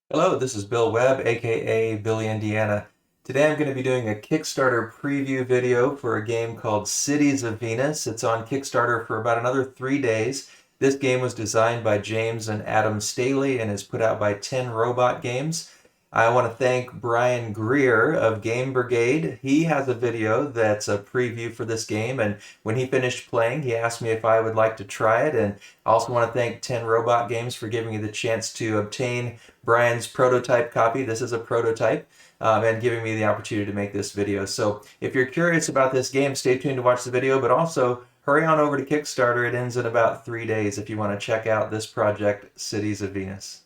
Hello, this is Bill Webb, aka Billy Indiana. Today I'm going to be doing a Kickstarter preview video for a game called Cities of Venus. It's on Kickstarter for about another 3 days. This game was designed by James and Adam Staley and is put out by 10 Robot Games. I want to thank Brian Greer of Game Brigade. He has a video that's a preview for this game, and when he finished playing, he asked me if I would like to try it. And I also want to thank 10 Robot Games for giving me the chance to obtain Brian's prototype copy. This is a prototype. And giving me the opportunity to make this video. So if you're curious about this game, stay tuned to watch the video, but also hurry on over to Kickstarter. It ends in about 3 days if you want to check out this project, Cities of Venus.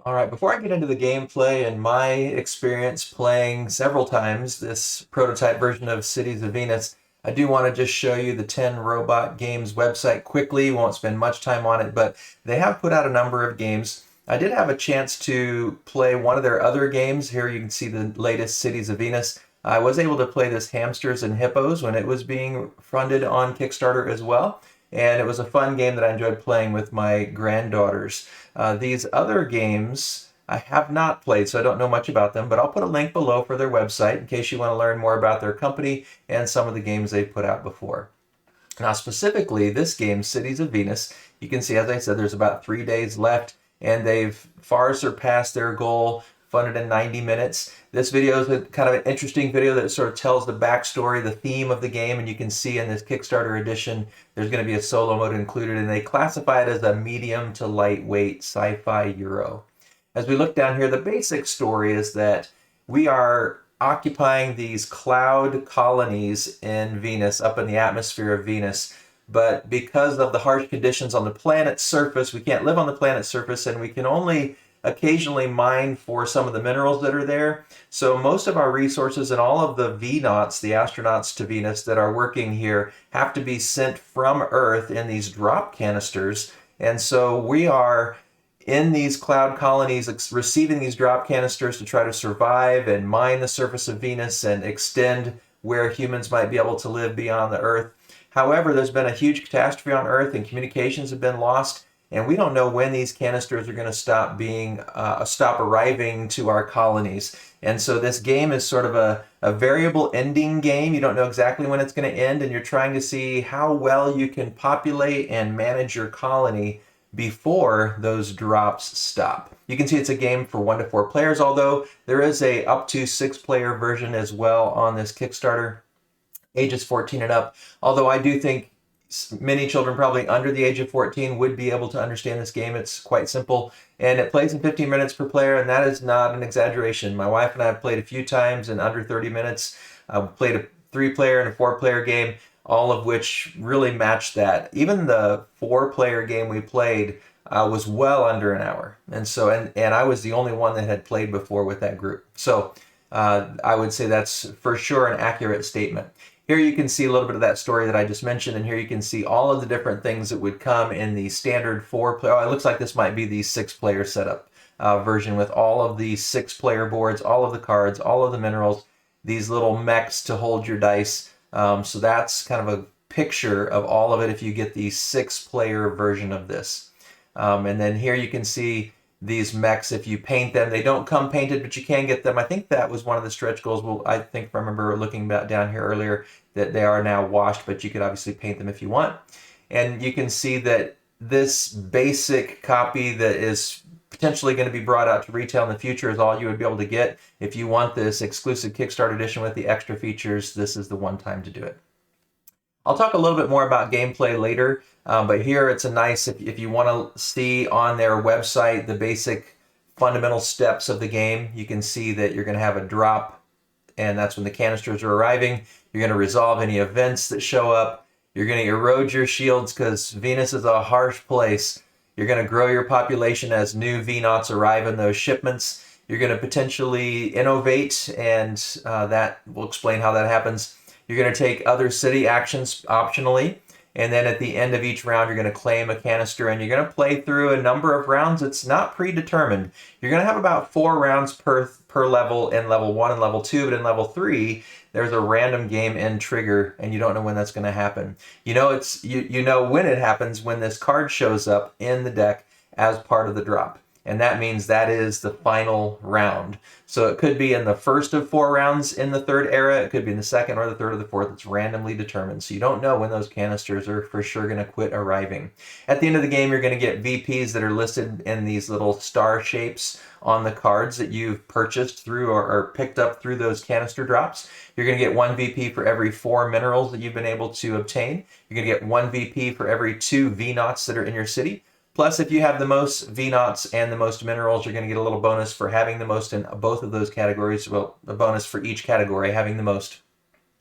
All right, before I get into the gameplay and my experience playing several times this prototype version of Cities of Venus, I do want to just show you the 10 Robot Games website quickly. Won't spend much time on it, but they have put out a number of games. I did have a chance to play one of their other games. Here you can see the latest Cities of Venus. I was able to play this Hamsters and Hippos when it was being funded on Kickstarter as well. And it was a fun game that I enjoyed playing with my granddaughters. These other games I have not played, so I don't know much about them, but I'll put a link below for their website in case you want to learn more about their company and some of the games they've put out before. Now, specifically, this game, Cities of Venus, you can see, as I said, there's about 3 days left, and they've far surpassed their goal, funded in 90 minutes. This video is a kind of an interesting video that sort of tells the backstory, the theme of the game, and you can see in this Kickstarter edition, there's going to be a solo mode included, and they classify it as a medium to lightweight sci-fi Euro. As we look down here, the basic story is that we are occupying these cloud colonies in Venus, up in the atmosphere of Venus. But because of the harsh conditions on the planet's surface, we can't live on the planet's surface, and we can only occasionally mine for some of the minerals that are there. So most of our resources and all of the V-nauts, the astronauts to Venus that are working here, have to be sent from Earth in these drop canisters. And so we are in these cloud colonies receiving these drop canisters to try to survive and mine the surface of Venus and extend where humans might be able to live beyond the Earth. However, there's been a huge catastrophe on Earth and communications have been lost, and we don't know when these canisters are going to stop arriving to our colonies. And so this game is sort of a variable ending game. You don't know exactly when it's going to end, and you're trying to see how well you can populate and manage your colony before those drops stop. You can see it's a game for 1 to 4 players, although there is a up to 6-player version as well on this Kickstarter, ages 14 and up. Although I do think many children probably under the age of 14 would be able to understand this game. It's quite simple, and it plays in 15 minutes per player, and that is not an exaggeration. My wife and I have played a few times in under 30 minutes. Played a 3-player and a 4-player game, all of which really matched that. Even the 4-player game we played was well under an hour, and I was the only one that had played before with that group. So I would say that's for sure an accurate statement. Here you can see a little bit of that story that I just mentioned, and here you can see all of the different things that would come in the standard 4-player. Oh, it looks like this might be the 6-player setup version with all of the 6-player boards, all of the cards, all of the minerals, these little mechs to hold your dice. So that's kind of a picture of all of it if you get the 6-player version of this. And then here you can see these mechs. If you paint them, they don't come painted, but you can get them. I think that was one of the stretch goals. Well, I think I remember looking back down here earlier that they are now washed, but you could obviously paint them if you want. And you can see that this basic copy that is potentially going to be brought out to retail in the future is all you would be able to get. If you want this exclusive Kickstarter edition with the extra features, this is the one time to do it. I'll talk a little bit more about gameplay later, but here it's a nice, if you want to see on their website the basic fundamental steps of the game, you can see that you're going to have a drop, and that's when the canisters are arriving. You're going to resolve any events that show up. You're going to erode your shields because Venus is a harsh place. You're going to grow your population as new V-nauts arrive in those shipments. You're going to potentially innovate, and that will explain how that happens. You're going to take other city actions optionally, And then at the end of each round, you're going to claim a canister, and you're going to play through a number of rounds. It's not predetermined. You're going to have about 4 rounds per level in level 1 and level 2, but in level 3, there's a random game end trigger, and you don't know when that's going to happen. You know you know when it happens when this card shows up in the deck as part of the drop. And that means that is the final round. So it could be in the first of 4 rounds in the third era. It could be in the second or the third or the fourth. It's randomly determined. So you don't know when those canisters are for sure going to quit arriving. At the end of the game, you're going to get VPs that are listed in these little star shapes on the cards that you've purchased through or picked up through those canister drops. You're going to get 1 VP for every 4 minerals that you've been able to obtain. You're going to get 1 VP for every 2 V-Knots that are in your city. Plus, if you have the most V-Knots and the most minerals, you're going to get a little bonus for having the most in both of those categories. Well, a bonus for each category, having the most.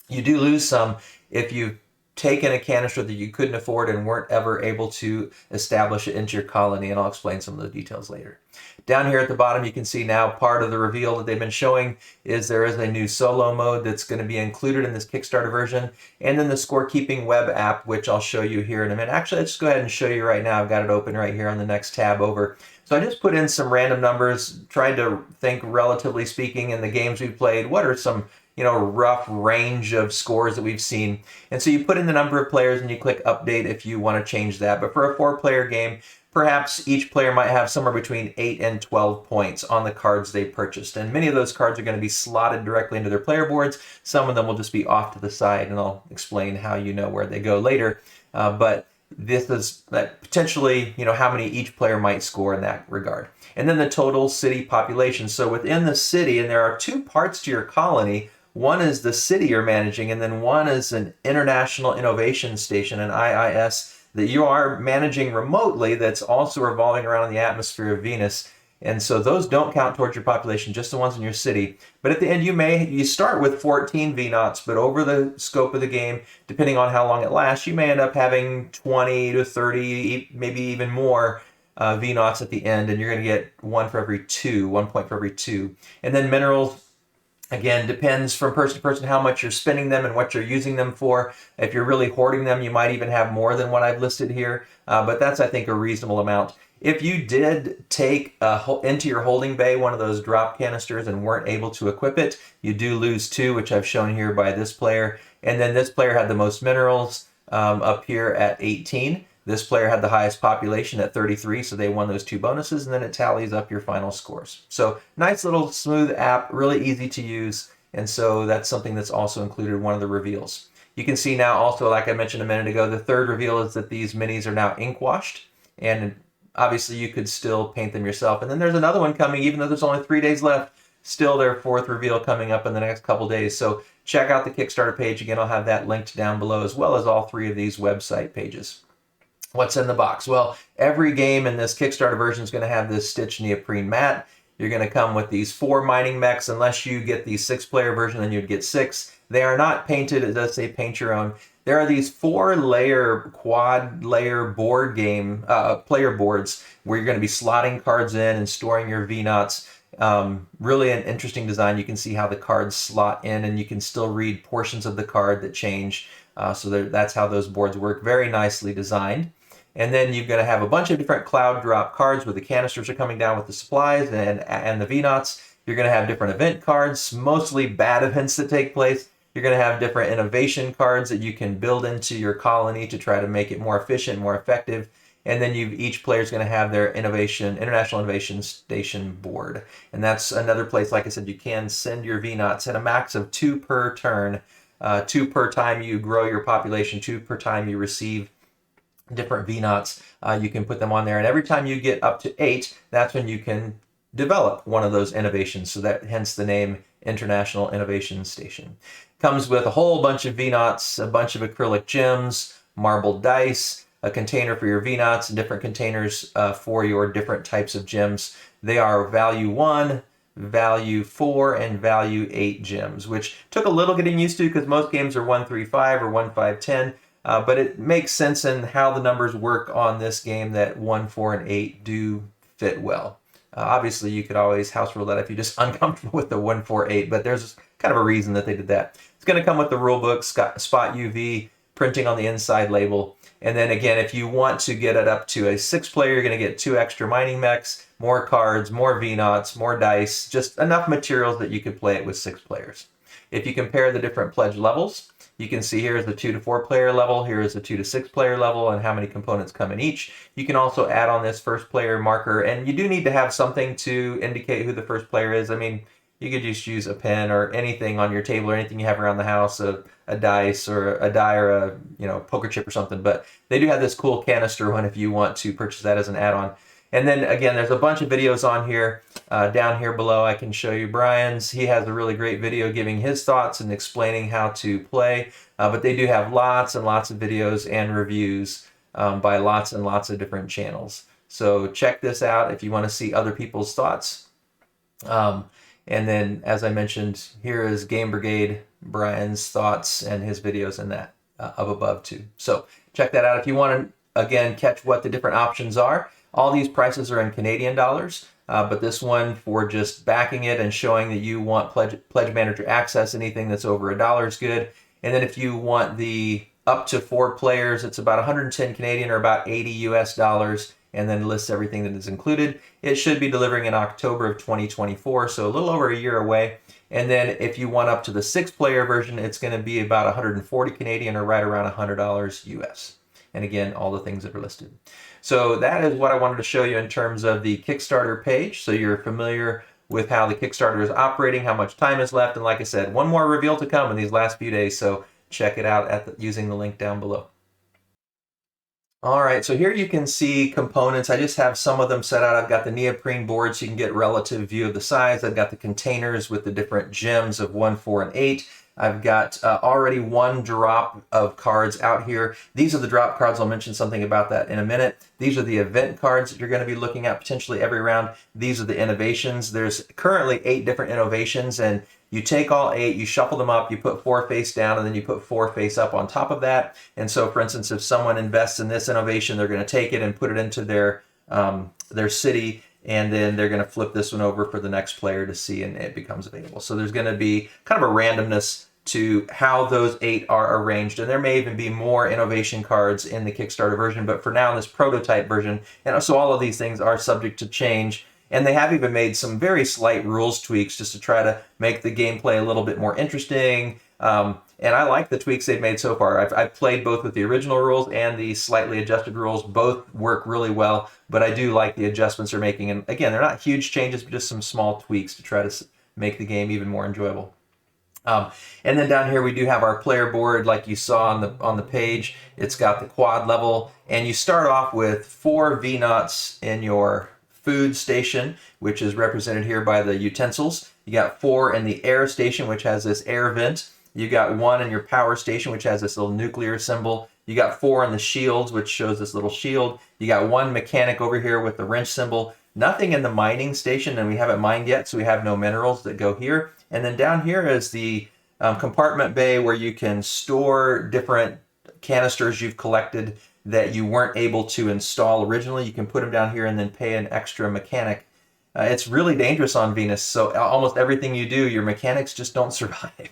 You do lose some if you've taken a canister that you couldn't afford and weren't ever able to establish it into your colony, and I'll explain some of the details later. Down here at the bottom, you can see now part of the reveal that they've been showing is there is a new solo mode that's going to be included in this Kickstarter version, and then the scorekeeping web app, which I'll show you here in a minute. Actually, let's go ahead and show you right now. I've got it open right here on the next tab over. So I just put in some random numbers, tried to think, relatively speaking, in the games we've played, what are some rough range of scores that we've seen. And so you put in the number of players and you click update if you want to change that. But for a 4-player game, perhaps each player might have somewhere between 8 and 12 points on the cards they purchased. And many of those cards are going to be slotted directly into their player boards. Some of them will just be off to the side, and I'll explain how you know where they go later. But this is potentially, how many each player might score in that regard. And then the total city population. So within the city, and there are 2 parts to your colony. One is the city you're managing, and then one is an International Innovation Station, an IIS, that you are managing remotely that's also revolving around the atmosphere of Venus. And so those don't count towards your population, just the ones in your city. But at the end, you start with 14 V-Knots, but over the scope of the game, depending on how long it lasts, you may end up having 20 to 30, maybe even more V-Knots at the end, and you're going to get 1 point for every 2. And then minerals, again, depends from person to person how much you're spending them and what you're using them for. If you're really hoarding them, you might even have more than what I've listed here. But that's, I think, a reasonable amount. If you did take into your holding bay one of those drop canisters and weren't able to equip it, you do lose 2, which I've shown here by this player. And then this player had the most minerals up here at 18. This player had the highest population at 33, so they won those 2 bonuses, and then it tallies up your final scores. So nice little smooth app, really easy to use, and so that's something that's also included in one of the reveals. You can see now also, like I mentioned a minute ago, the third reveal is that these minis are now ink washed, and obviously you could still paint them yourself. And then there's another one coming, even though there's only 3 days left, still their 4th reveal coming up in the next couple days. So check out the Kickstarter page. Again, I'll have that linked down below, as well as all 3 of these website pages. What's in the box? Well, every game in this Kickstarter version is going to have this stitched neoprene mat. You're going to come with these 4 mining mechs. Unless you get the 6-player version, then you'd get 6. They are not painted. It does say paint your own. There are these 4-layer, quad-layer board game player boards where you're going to be slotting cards in and storing your V-Knots. Really an interesting design. You can see how the cards slot in, and you can still read portions of the card that change. So that's how those boards work. Very nicely designed. And then you're going to have a bunch of different cloud drop cards where the canisters are coming down with the supplies and the V-Knots. You're going to have different event cards, mostly bad events that take place. You're going to have different innovation cards that you can build into your colony to try to make it more efficient, more effective. And then each player is going to have their International Innovation Station board. And that's another place, like I said, you can send your V-Knots at a max of 2 per turn, 2 per time you grow your population, 2 per time you receive different V-Knots. You can put them on there, and every time you get up to 8, that's when you can develop one of those innovations. So that hence the name International Innovation Station. Comes with a whole bunch of V-Knots, a bunch of acrylic gems, marbled dice, a container for your V-Knots, and different containers for your different types of gems. They are value 1, value 4, and value 8 gems, which took a little getting used to because most games are 1, 3, 5 or 1, 5, 10. But it makes sense in how the numbers work on this game that 1, 4, and 8 do fit well. Obviously, you could always house rule that if you're just uncomfortable with the 1, 4, 8, but there's kind of a reason that they did that. It's going to come with the rule book, Spot UV, printing on the inside label. And then again, if you want to get it up to a 6-player, you're going to get 2 extra mining mechs, more cards, more VNaughts, more dice, just enough materials that you could play it with 6 players. If you compare the different pledge levels, you can see here is the 2 to 4 player level, here is the 2 to 6 player level, and how many components come in each. You can also add on this first player marker, and you do need to have something to indicate who the first player is. I mean, you could just use a pen or anything on your table or anything you have around the house, a dice or a die or a poker chip or something. But they do have this cool canister one if you want to purchase that as an add-on. And then again, there's a bunch of videos on here. Down here below, I can show you Brian's. He has a really great video giving his thoughts and explaining how to play. But they do have lots and lots of videos and reviews by lots and lots of different channels. So check this out if you want to see other people's thoughts. And then, as I mentioned, here is Game Brigade, Brian's thoughts and his videos in that up above too. So check that out if you want to, again, catch what the different options are. All these prices are in Canadian dollars, but this one for just backing it and showing that you want Pledge Manager access, anything that's over $1 is good. And then if you want the up to 4 players, it's about 110 Canadian or about 80 US dollars, and then lists everything that is included. It should be delivering in October of 2024, so a little over a year away. And then if you want up to the 6-player version, it's going to be about 140 Canadian or right around $100 US. And again, all the things that are listed. So that is what I wanted to show you in terms of the Kickstarter page, so you're familiar with how the Kickstarter is operating, how much time is left, and like I said, one more reveal to come in these last few days, so check it out using the link down below. All right, so here you can see components. I just have some of them set out. I've got the neoprene board so you can get relative view of the size. I've got the containers with the different gems of 1, 4, and 8. I've got already 1 drop of cards out here. These are the drop cards. I'll mention something about that in a minute. These are the event cards that you're going to be looking at potentially every round. These are the innovations. There's currently 8 different innovations, and you take all 8, you shuffle them up, you put 4 face down, and then you put 4 face up on top of that. And so, for instance, if someone invests in this innovation, they're going to take it and put it into their city, and then they're going to flip this one over for the next player to see, and it becomes available. So there's going to be kind of a randomness to how those 8 are arranged, and there may even be more innovation cards in the Kickstarter version, but for now in this prototype version, and so all of these things are subject to change. And they have even made some very slight rules tweaks just to try to make the gameplay a little bit more interesting. And I like the tweaks they've made so far. I've played both with the original rules and the slightly adjusted rules. Both work really well, but I do like the adjustments they're making. And again, they're not huge changes, but just some small tweaks to try to make the game even more enjoyable. And then down here we do have our player board like you saw on the page. It's got the quad level, and you start off with 4 VNaughts in your food station, which is represented here by the utensils. You got 4 in the air station, which has this air vent. You got 1 in your power station, which has this little nuclear symbol. You got 4 in the shields, which shows this little shield. You got 1 mechanic over here with the wrench symbol. Nothing in the mining station, and we haven't mined yet, so we have no minerals that go here. And then down here is the compartment bay where you can store different canisters you've collected that you weren't able to install originally. You can put them down here and then pay an extra mechanic. It's really dangerous on Venus, so almost everything you do, your mechanics just don't survive.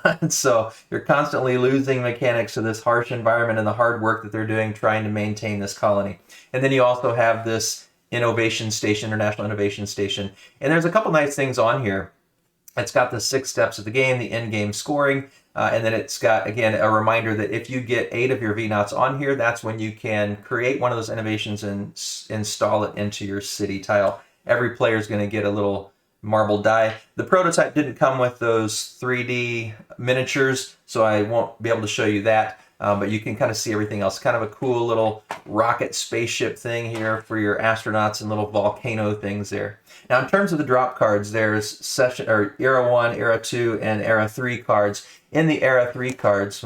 And so you're constantly losing mechanics to this harsh environment and the hard work that they're doing trying to maintain this colony. And then you also have this innovation station, International Innovation Station. And there's a couple nice things on here. It's got the 6 steps of the game, the end game scoring, and then it's got, again, a reminder that if you get 8 of your VNaughts on here, that's when you can create one of those innovations and install it into your city tile. Every player is going to get a little marble die. The prototype didn't come with those 3D miniatures, so I won't be able to show you that. But you can kind of see everything else. Kind of a cool little rocket spaceship thing here for your astronauts and little volcano things there. Now, in terms of the drop cards, there's Era 1, Era 2, and Era 3 cards. In the Era 3 cards,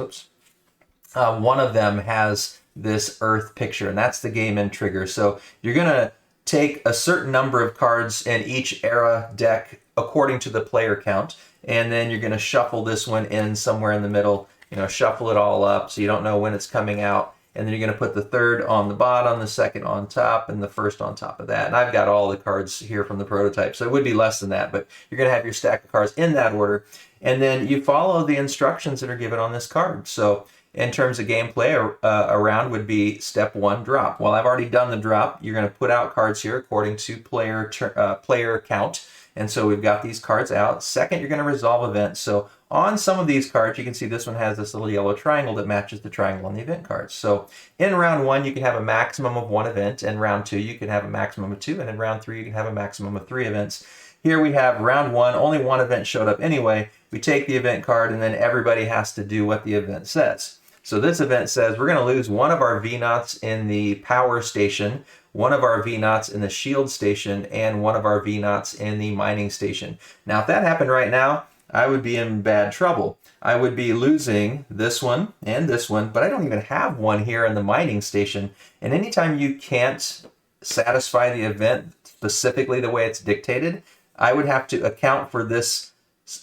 one of them has this Earth picture, and that's the game end trigger. So you're going to take a certain number of cards in each Era deck according to the player count, and then you're going to shuffle this one in somewhere in the middle. Shuffle it all up so you don't know when it's coming out. And then you're going to put the 3rd on the bottom, the 2nd on top, and the 1st on top of that. And I've got all the cards here from the prototype, so it would be less than that, but you're going to have your stack of cards in that order. And then you follow the instructions that are given on this card. So in terms of gameplay around would be step 1, drop. Well, I've already done the drop. You're going to put out cards here according to player count. And so we've got these cards out. Second, you're going to resolve events. So on some of these cards, you can see this one has this little yellow triangle that matches the triangle on the event cards. So in round 1, you can have a maximum of 1 event. In round 2, you can have a maximum of 2. And in round 3, you can have a maximum of 3 events. Here we have round 1, only 1 event showed up anyway. We take the event card and then everybody has to do what the event says. So this event says we're going to lose 1 of our V-Knots in the power station, 1 of our V-Knots in the shield station, and 1 of our V-Knots in the mining station. Now if that happened right now, I would be in bad trouble. I would be losing this one and this one, but I don't even have one here in the mining station. And anytime you can't satisfy the event specifically the way it's dictated, I would have to account for this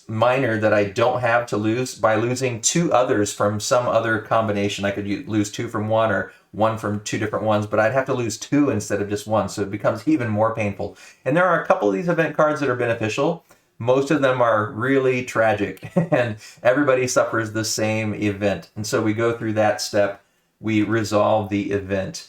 miner that I don't have to lose by losing 2 others from some other combination. I could lose 2 from 1 or 1 from 2 different ones, but I'd have to lose 2 instead of just 1, so it becomes even more painful. And there are a couple of these event cards that are beneficial. Most of them are really tragic, and everybody suffers the same event. And so we go through that step, we resolve the event.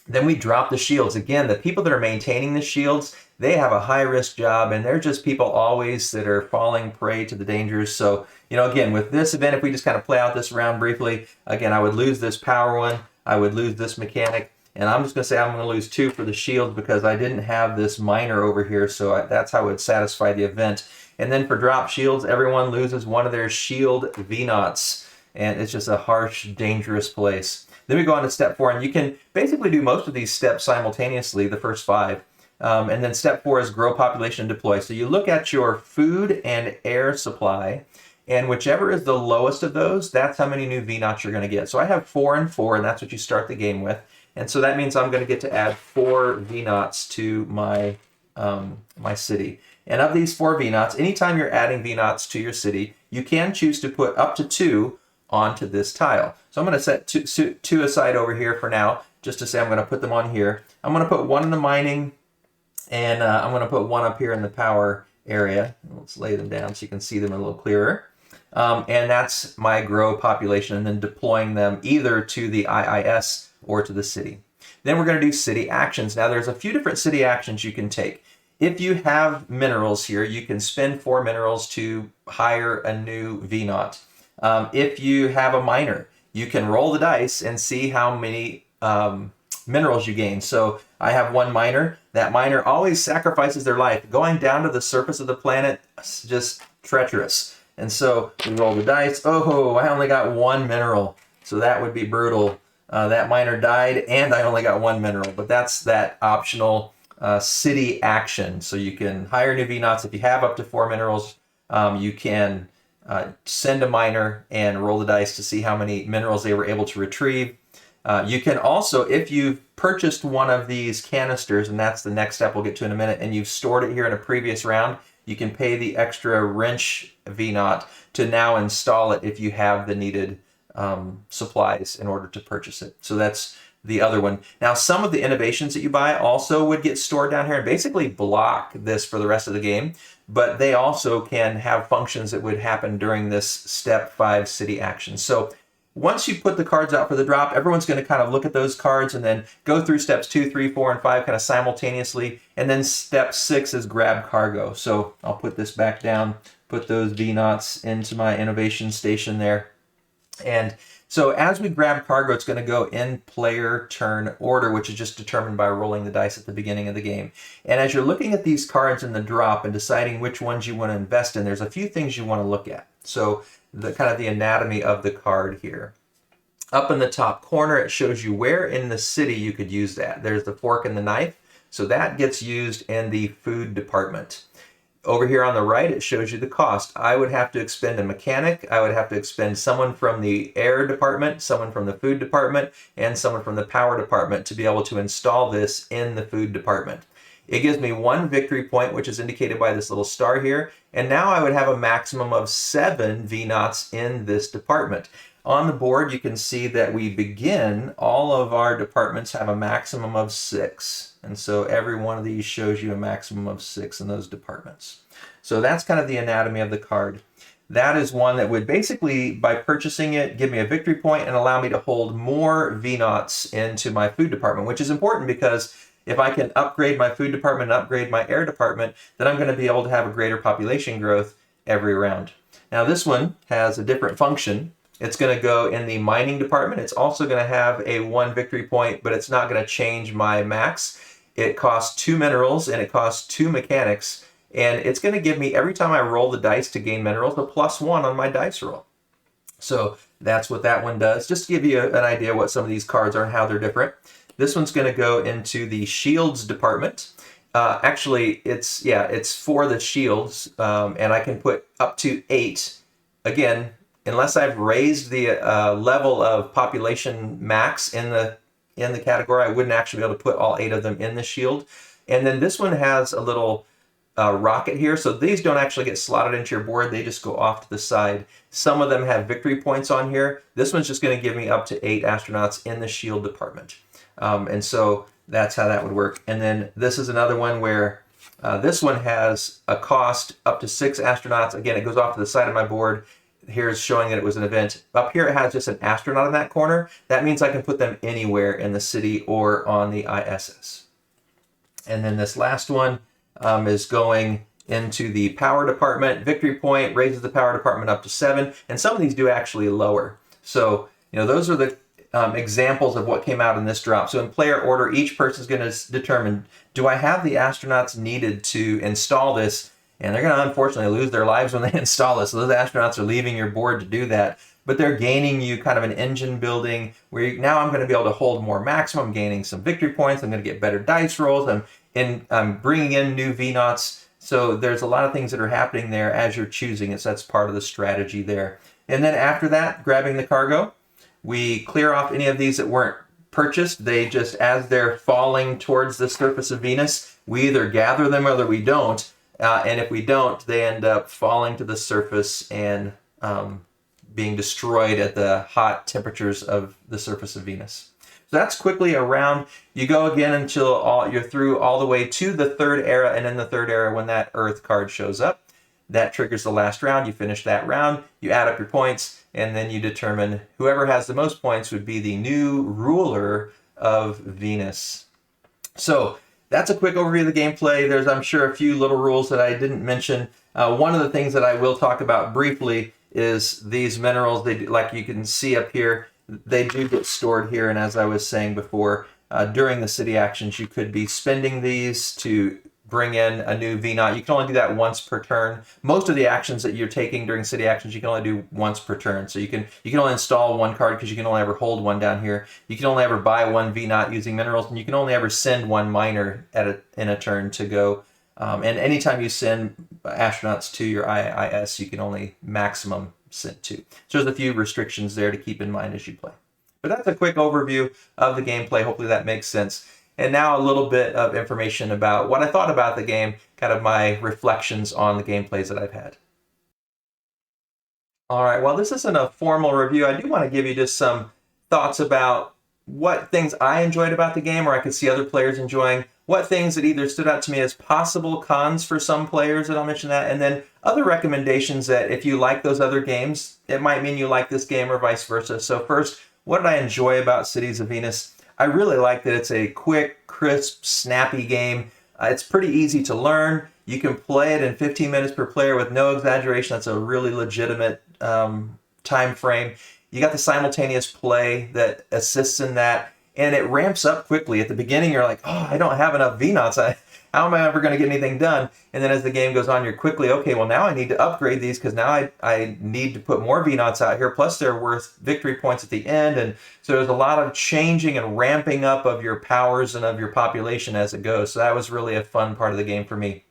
Then we drop the shields. Again, the people that are maintaining the shields, they have a high-risk job, and they're just people always that are falling prey to the dangers. So, you know, again, with this event, if we just kind of play out this round briefly, again, I would lose this power one, I would lose this mechanic, and I'm just going to say I'm going to lose 2 for the shields because I didn't have this miner over here, so that's how it would satisfy the event. And then for drop shields, everyone loses 1 of their shield V-Knots, and it's just a harsh, dangerous place. Then we go on to step 4, and you can basically do most of these steps simultaneously, the first 5. And then step 4 is grow population and deploy. So you look at your food and air supply, and whichever is the lowest of those, that's how many new V-Knots you're going to get. So I have 4 and 4, and that's what you start the game with. And so that means I'm going to get to add 4 V-Knots to my, my city. And of these 4 V-Knots, anytime you're adding V-Knots to your city, you can choose to put up to 2 onto this tile. So I'm going to set 2 aside over here for now, just to say I'm going to put them on here. I'm going to put 1 in the mining, and I'm going to put 1 up here in the power area. Let's lay them down so you can see them a little clearer. And that's my grow population, and then deploying them either to the IIS or to the city. Then we're going to do city actions. Now there's a few different city actions you can take. If you have minerals here, you can spend 4 minerals to hire a new V-Knot. If you have a miner, you can roll the dice and see how many minerals you gain. So I have 1 miner. That miner always sacrifices their life. Going down to the surface of the planet is just treacherous. And so we roll the dice. Oh, I only got 1 mineral. So that would be brutal. That miner died and I only got 1 mineral. But that's that optional city action. So you can hire new V-Knots. If you have up to 4 minerals, you can send a miner and roll the dice to see how many minerals they were able to retrieve. You can also, if you've purchased one of these canisters, and that's the next step we'll get to in a minute, and you've stored it here in a previous round, you can pay the extra wrench V-Knot to now install it if you have the needed supplies in order to purchase it. So that's the other one. Now, some of the innovations that you buy also would get stored down here and basically block this for the rest of the game, but they also can have functions that would happen during this step 5 city action. So once you put the cards out for the drop, everyone's going to kind of look at those cards and then go through steps 2, 3, 4, and 5 kind of simultaneously. And then step 6 is grab cargo. So I'll put this back down, put those V-Knots into my innovation station there. And so as we grab cargo, it's going to go in player turn order, which is just determined by rolling the dice at the beginning of the game. And as you're looking at these cards in the drop and deciding which ones you want to invest in, there's a few things you want to look at. So the kind of the anatomy of the card here. Up in the top corner, it shows you where in the city you could use that. There's the fork and the knife. So that gets used in the food department. Over here on the right, it shows you the cost. I would have to expend a mechanic. I would have to expend someone from the air department, someone from the food department, and someone from the power department to be able to install this in the food department. It gives me 1 victory point, which is indicated by this little star here. And now I would have a maximum of 7 V-Knots in this department. On the board, you can see that we begin, all of our departments have a maximum of 6. And so every one of these shows you a maximum of 6 in those departments. So that's kind of the anatomy of the card. that is one that would basically, by purchasing it, give me a victory point and allow me to hold more V-Naughts into my food department, which is important because if I can upgrade my food department and upgrade my air department, then I'm going to be able to have a greater population growth every round. Now this one has a different function. It's going to go in the mining department. It's also going to have a 1 victory point, but it's not going to change my max. It costs 2 minerals and it costs 2 mechanics. And it's going to give me, every time I roll the dice to gain minerals, a +1 on my dice roll. So that's what that one does. Just to give you an idea what some of these cards are and how they're different. This one's going to go into the shields department. Actually, it's for the shields, and I can put up to 8. Again, unless I've raised the level of population max in the category, I wouldn't actually be able to put all 8 of them in the shield. And then this one has a little rocket here, so these don't actually get slotted into your board, they just go off to the side. Some of them have victory points on here. This one's just going to give me up to 8 astronauts in the shield department. And so that's how that would work. And then this is another one where this one has a cost up to 6 astronauts. Again, it goes off to the side of my board. Here's showing that it was an event. Up here it has just an astronaut in that corner. That means I can put them anywhere in the city or on the ISS. And then this last one is going into the power department. Victory point raises the power department up to 7, and some of these do actually lower. So, those are the examples of what came out in this drop. So in player order, each person is going to determine, do I have the astronauts needed to install this? And they're going to unfortunately lose their lives when they install this. So those astronauts are leaving your board to do that. But they're gaining you kind of an engine building where now I'm going to be able to hold more maximum. I'm gaining some victory points. I'm going to get better dice rolls. I'm bringing in new V-Naughts. So there's a lot of things that are happening there as you're choosing it. So that's part of the strategy there. And then after that, grabbing the cargo, we clear off any of these that weren't purchased. They just, as they're falling towards the surface of Venus, we either gather them or we don't. And if we don't, they end up falling to the surface and being destroyed at the hot temperatures of the surface of Venus. So that's quickly around. You go again until you're through all the way to the 3rd era, and in the 3rd era, when that Earth card shows up, that triggers the last round. You finish that round, you add up your points, and then you determine whoever has the most points would be the new ruler of Venus. So that's a quick overview of the gameplay. There's, I'm sure, a few little rules that I didn't mention. One of the things that I will talk about briefly is these minerals. They, like you can see up here, they do get stored here. And as I was saying before, during the city actions, you could be spending these to bring in a new V-Naught. You can only do that once per turn. Most of the actions that you're taking during city actions, you can only do once per turn. So you can only install 1 card because you can only ever hold 1 down here. You can only ever buy 1 V-Naught using minerals, and you can only ever send 1 miner in a turn to go. And anytime you send astronauts to your IIS, you can only maximum send 2. So there's a few restrictions there to keep in mind as you play. But that's a quick overview of the gameplay. Hopefully that makes sense. And now a little bit of information about what I thought about the game, kind of my reflections on the gameplays that I've had. All right, well, this isn't a formal review. I do want to give you just some thoughts about what things I enjoyed about the game or I could see other players enjoying, what things that either stood out to me as possible cons for some players, and I'll mention that, and then other recommendations that if you like those other games, it might mean you like this game or vice versa. So first, what did I enjoy about Cities of Venus? I really like that it's a quick, crisp, snappy game. It's pretty easy to learn. You can play it in 15 minutes per player with no exaggeration. That's a really legitimate time frame. You got the simultaneous play that assists in that, and it ramps up quickly. At the beginning, you're like, oh, I don't have enough V-Naughts. How am I ever going to get anything done? And then as the game goes on, you're quickly, okay, well, now I need to upgrade these because now I need to put more V-Naughts out here. Plus, they're worth victory points at the end. And so there's a lot of changing and ramping up of your powers and of your population as it goes. So that was really a fun part of the game for me.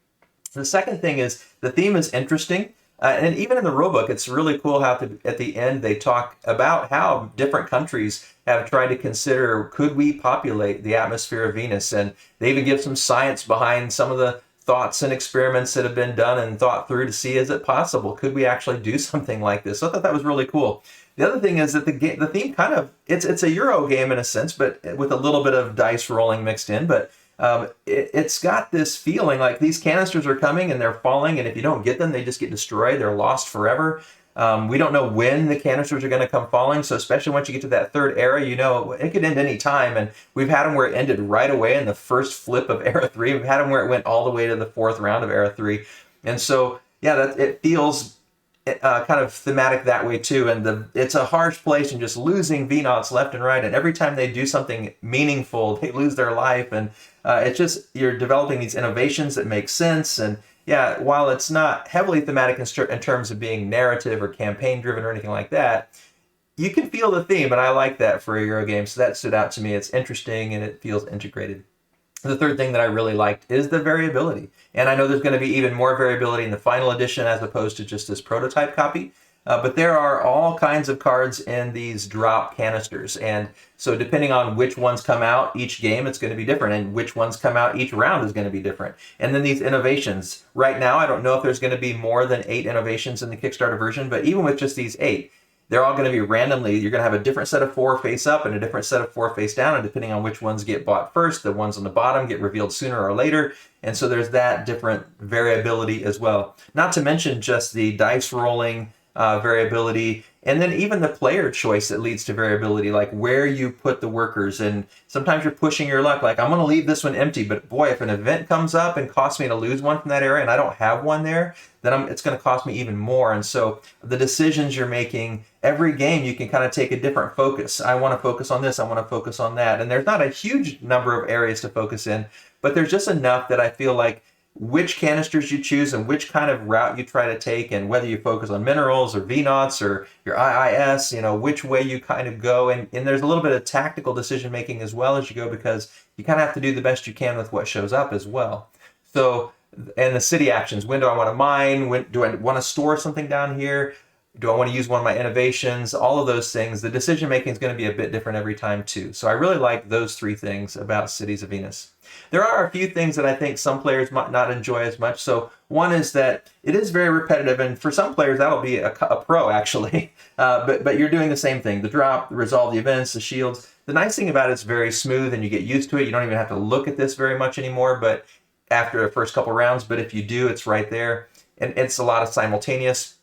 The second thing is the theme is interesting. And even in the rulebook, it's really cool how at the end they talk about how different countries have tried to consider, could we populate the atmosphere of Venus? And they even give some science behind some of the thoughts and experiments that have been done and thought through to see, is it possible? Could we actually do something like this? So I thought that was really cool. The other thing is that the theme kind of, it's a Euro game in a sense, but with a little bit of dice rolling mixed in. But It's got this feeling like these canisters are coming and they're falling, and if you don't get them, they just get destroyed. They're lost forever. We don't know when the canisters are going to come falling, so especially once you get to that third era, you know, it could end any time, and we've had them where it ended right away in the first flip of Era 3. We've had them where it went all the way to the fourth round of Era 3. And so, yeah, it feels kind of thematic that way too, and it's a harsh place and just losing V-Nauts left and right, and every time they do something meaningful, they lose their life, and it's just, you're developing these innovations that make sense. And yeah, while it's not heavily thematic in terms of being narrative or campaign driven or anything like that, you can feel the theme, and I like that for a Euro game, so that stood out to me. It's interesting and it feels integrated. The third thing that I really liked is the variability. And I know there's going to be even more variability in the final edition as opposed to just this prototype copy. But there are all kinds of cards in these drop canisters. And so depending on which ones come out each game, it's going to be different. And which ones come out each round is going to be different. And then these innovations. Right now, I don't know if there's going to be more than 8 innovations in the Kickstarter version, but even with just these 8, they're all going to be randomly, you're going to have a different set of 4 face up and a different set of 4 face down, and depending on which ones get bought first, the ones on the bottom get revealed sooner or later, and so there's that different variability as well. Not to mention just the dice rolling variability, and then even the player choice that leads to variability, like where you put the workers, and sometimes you're pushing your luck, like I'm going to leave this one empty, but boy, if an event comes up and costs me to lose one from that area and I don't have one there, then it's going to cost me even more. And so the decisions you're making, every game you can kind of take a different focus. I want to focus on this, I want to focus on that, and there's not a huge number of areas to focus in, but there's just enough that I feel like which canisters you choose and which kind of route you try to take, and whether you focus on minerals or V-Nauts or your IIS, you know, which way you kind of go. And there's a little bit of tactical decision making as well as you go, because you kind of have to do the best you can with what shows up as well. So, and the city actions, when do I want to mine? When do I want to store something down here? Do I want to use one of my innovations? All of those things, the decision making is going to be a bit different every time too. So I really like those 3 things about Cities of Venus. There are a few things that I think some players might not enjoy as much. So one is that it is very repetitive, and for some players that'll be a pro actually. But you're doing the same thing: the drop, the resolve the events, the shields. The nice thing about it's very smooth, and you get used to it. You don't even have to look at this very much anymore. But after the first couple rounds, but if you do, it's right there, and it's a lot of simultaneous.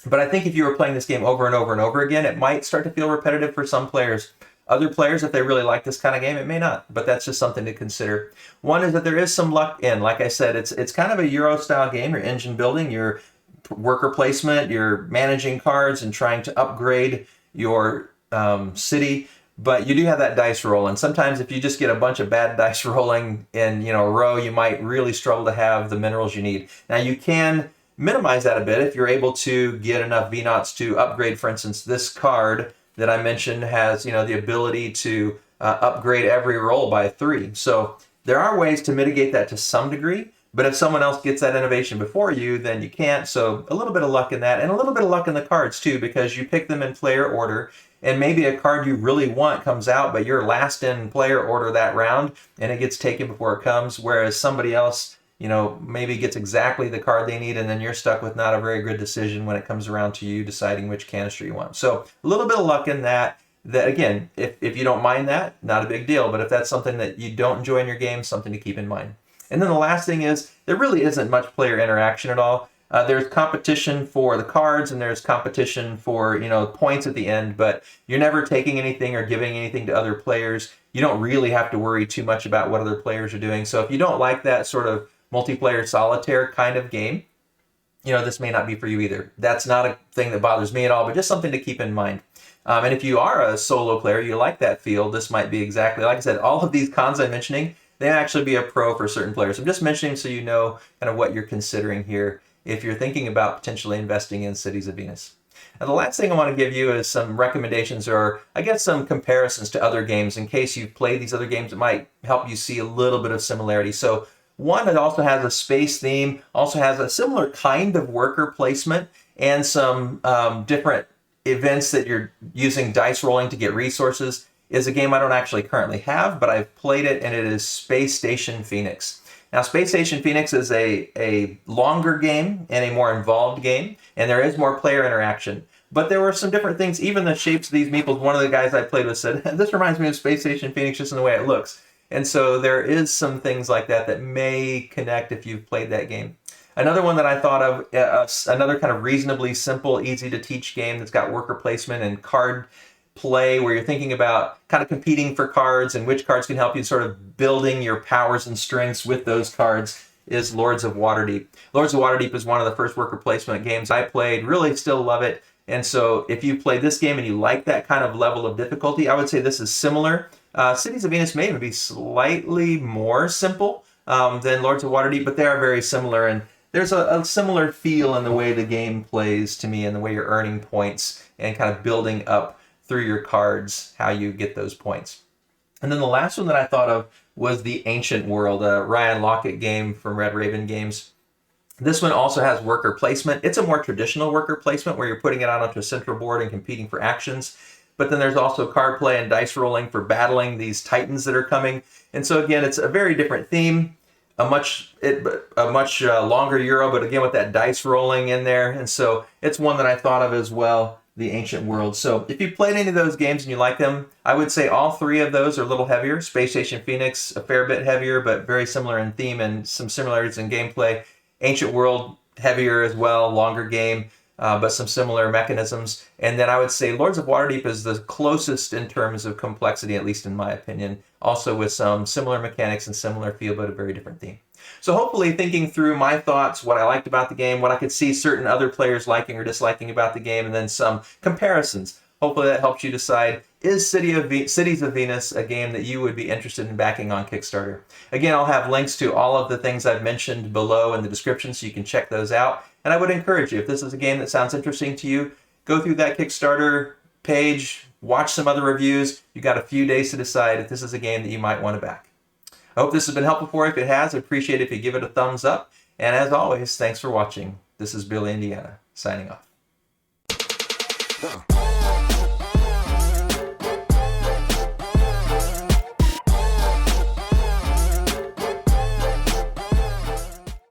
But I think if you were playing this game over and over and over again, it might start to feel repetitive for some players. Other players, if they really like this kind of game, it may not, but that's just something to consider. One is that there is some luck in. Like I said, it's kind of a Euro-style game. Your engine building, your worker placement, you're managing cards and trying to upgrade your city, but you do have that dice roll, and sometimes if you just get a bunch of bad dice rolling in a row, you might really struggle to have the minerals you need. Now you can minimize that a bit if you're able to get enough V-Nauts to upgrade. For instance, this card that I mentioned has the ability to upgrade every roll by 3. So there are ways to mitigate that to some degree, but if someone else gets that innovation before you, then you can't. So a little bit of luck in that, and a little bit of luck in the cards too, because you pick them in player order, and maybe a card you really want comes out, but you're last in player order that round, and it gets taken before it comes, whereas somebody else maybe gets exactly the card they need, and then you're stuck with not a very good decision when it comes around to you deciding which canister you want. So a little bit of luck in that again, if you don't mind that, not a big deal, but if that's something that you don't enjoy in your game, something to keep in mind. And then the last thing is, there really isn't much player interaction at all. There's competition for the cards, and there's competition for points at the end, but you're never taking anything or giving anything to other players. You don't really have to worry too much about what other players are doing. So if you don't like that sort of multiplayer solitaire kind of game, this may not be for you either. That's not a thing that bothers me at all, but just something to keep in mind. And if you are a solo player, you like that feel, this might be exactly, like I said, all of these cons I'm mentioning, they actually be a pro for certain players. I'm just mentioning so you know kind of what you're considering here if you're thinking about potentially investing in Cities of Venus. Now, the last thing I want to give you is some recommendations, or I guess some comparisons to other games. In case you've played these other games, it might help you see a little bit of similarity. So one that also has a space theme, also has a similar kind of worker placement, and some different events that you're using dice rolling to get resources, is a game I don't actually currently have, but I've played it, and it is Space Station Phoenix. Now, Space Station Phoenix is a longer game and a more involved game, and there is more player interaction. But there were some different things, even the shapes of these meeples. One of the guys I played with said, this reminds me of Space Station Phoenix just in the way it looks. And so there is some things like that that may connect if you've played that game. Another one that I thought of, another kind of reasonably simple, easy to teach game that's got worker placement and card play, where you're thinking about kind of competing for cards and which cards can help you sort of building your powers and strengths with those cards, is Lords of Waterdeep. Lords of Waterdeep is one of the first worker placement games I played, really still love it. And so if you play this game and you like that kind of level of difficulty, I would say this is similar. Cities of Venus may even be slightly more simple than Lords of Waterdeep, but they are very similar, and there's a similar feel in the way the game plays to me, and the way you're earning points and kind of building up through your cards how you get those points. And then the last one that I thought of was the Ancient World, a Ryan Lockett game from Red Raven Games. This one also has worker placement. It's a more traditional worker placement where you're putting it out onto a central board and competing for actions. But then there's also card play and dice rolling for battling these titans that are coming. And so again, it's a very different theme, a much longer Euro, but again with that dice rolling in there. And so it's one that I thought of as well, the Ancient World. So if you played any of those games and you like them, I would say all three of those are a little heavier. Space Station Phoenix, a fair bit heavier, but very similar in theme and some similarities in gameplay. Ancient World, heavier as well, longer game, but some similar mechanisms. And then I would say Lords of Waterdeep is the closest in terms of complexity, at least in my opinion, also with some similar mechanics and similar feel, but a very different theme. So hopefully thinking through my thoughts, what I liked about the game, what I could see certain other players liking or disliking about the game, and then some comparisons. Hopefully that helps you decide, is Cities of Venus a game that you would be interested in backing on Kickstarter? Again, I'll have links to all of the things I've mentioned below in the description so you can check those out. And I would encourage you, if this is a game that sounds interesting to you, go through that Kickstarter page, watch some other reviews. You've got a few days to decide if this is a game that you might want to back. I hope this has been helpful for you. If it has, I'd appreciate it if you give it a thumbs up. And as always, thanks for watching. This is Billy Indiana, signing off.